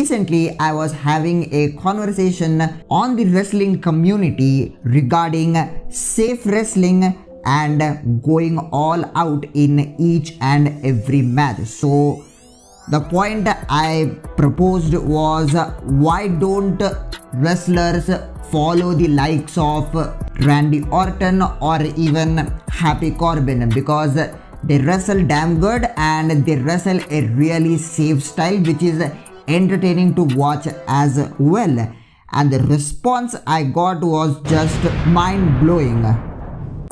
recently I was having a conversation on the wrestling community regarding safe wrestling and going all out in each and every match. So the point I proposed was, why don't wrestlers follow the likes of Randy Orton or even Happy Corbin, because they wrestle damn good and they wrestle a really safe style which is entertaining to watch as well. And the response I got was just mind-blowing.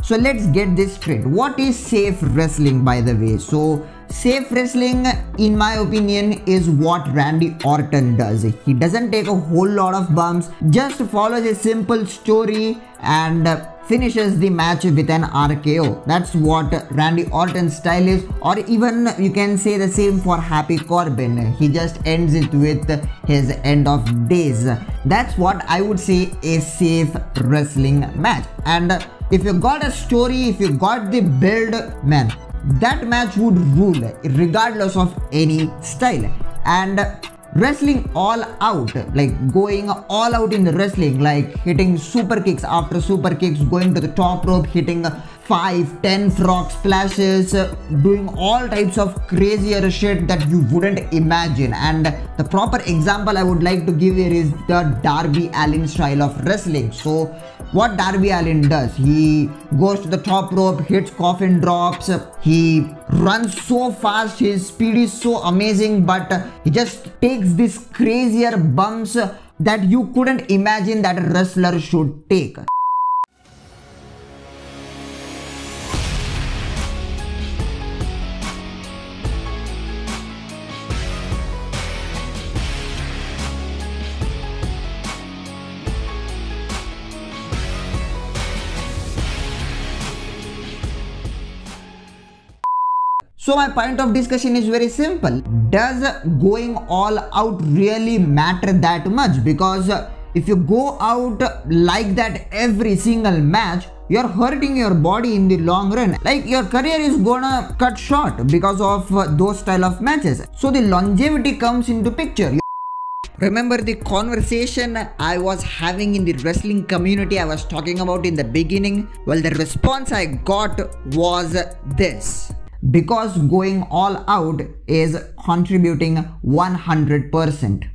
So let's get this straight. What is safe wrestling, by the way? So safe wrestling, in my opinion, is what Randy Orton does. He doesn't take a whole lot of bumps, just follows a simple story and finishes the match with an RKO. That's what Randy Orton's style is, or even you can say the same for Happy Corbin. He just ends it with his end of days. That's what I would say a safe wrestling match. And if you got a story, if you got the build, man, that match would rule regardless of any style. And wrestling all out, like going all out in the wrestling, like hitting super kicks after super kicks, going to the top rope, hitting 5-10 frog splashes, doing all types of crazier shit that you wouldn't imagine. And the proper example I would like to give here is the Darby Allin style of wrestling. So what Darby Allin does, he goes to the top rope, hits coffin drops, he runs so fast, his speed is so amazing, but he just takes these crazier bumps that you couldn't imagine that a wrestler should take. So my point of discussion is very simple. Does going all out really matter that much? Because if you go out like that every single match, you're hurting your body in the long run. Like your career is gonna cut short because of those style of matches. So the longevity comes into picture. Remember the conversation I was having in the wrestling community I was talking about in the beginning? Well, the response I got was this: because going all out is contributing 100%.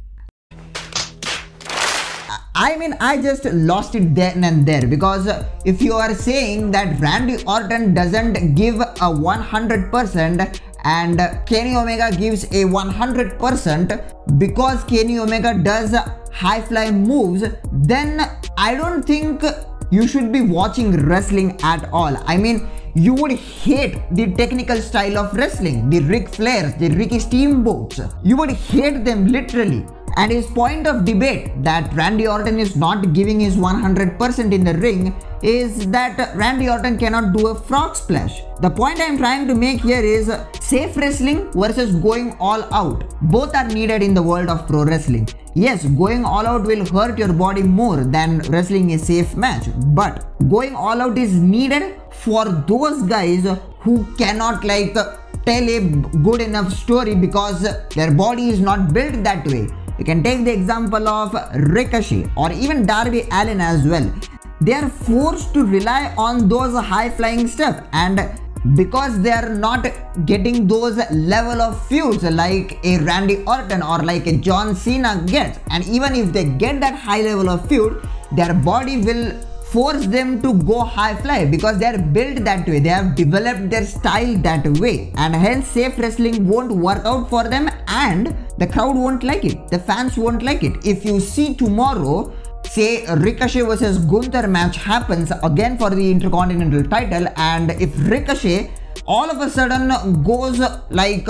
I mean, I just lost it then and there, because if you are saying that Randy Orton doesn't give a 100% and Kenny Omega gives a 100% because Kenny Omega does high fly moves, then I don't think you should be watching wrestling at all. I mean, you would hate the technical style of wrestling, the Ric Flairs, the Ricky Steamboats. You would hate them literally. And his point of debate that Randy Orton is not giving his 100% in the ring is that Randy Orton cannot do a frog splash. The point I'm trying to make here is safe wrestling versus going all out. Both are needed in the world of pro wrestling. Yes, going all out will hurt your body more than wrestling a safe match, but going all out is needed for those guys who cannot like tell a good enough story because their body is not built that way. You can take the example of Ricochet or even Darby Allin as well. They are forced to rely on those high flying stuff, and because they are not getting those level of feuds like a Randy Orton or like a John Cena gets, and even if they get that high level of feud, their body will force them to go high fly because they are built that way. They have developed their style that way, and hence safe wrestling won't work out for them, and the crowd won't like it, the fans won't like it. If you see tomorrow, say Ricochet versus Gunther match happens again for the Intercontinental title, and if Ricochet all of a sudden goes like,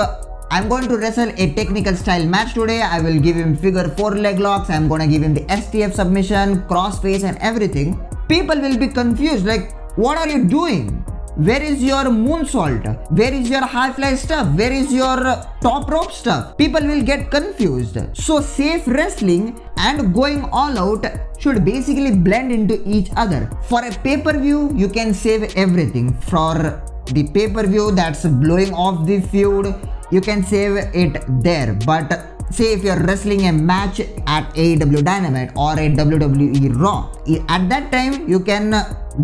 I'm going to wrestle a technical style match today, I will give him figure 4 leg locks, I'm gonna give him the STF submission, crossface and everything, people will be confused like, what are you doing? Where is your moonsault? Where is your high fly stuff? Where is your top rope stuff? People will get confused. So safe wrestling and going all out should basically blend into each other. For a pay-per-view, you can save everything. For the pay-per-view that's blowing off the feud, you can save it there. But say if you're wrestling a match at AEW Dynamite or a WWE Raw, at that time you can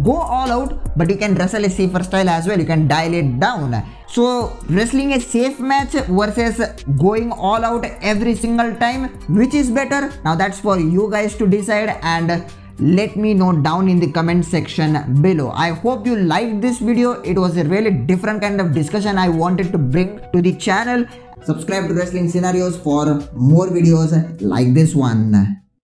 go all out, but you can wrestle a safer style as well. You can dial it down. So wrestling a safe match versus going all out every single time, which is better? Now that's for you guys to decide, and let me know down in the comment section below. I hope you liked this video. It was a really different kind of discussion I wanted to bring to the channel. Subscribe to Wrestling Scenarios for more videos like this one.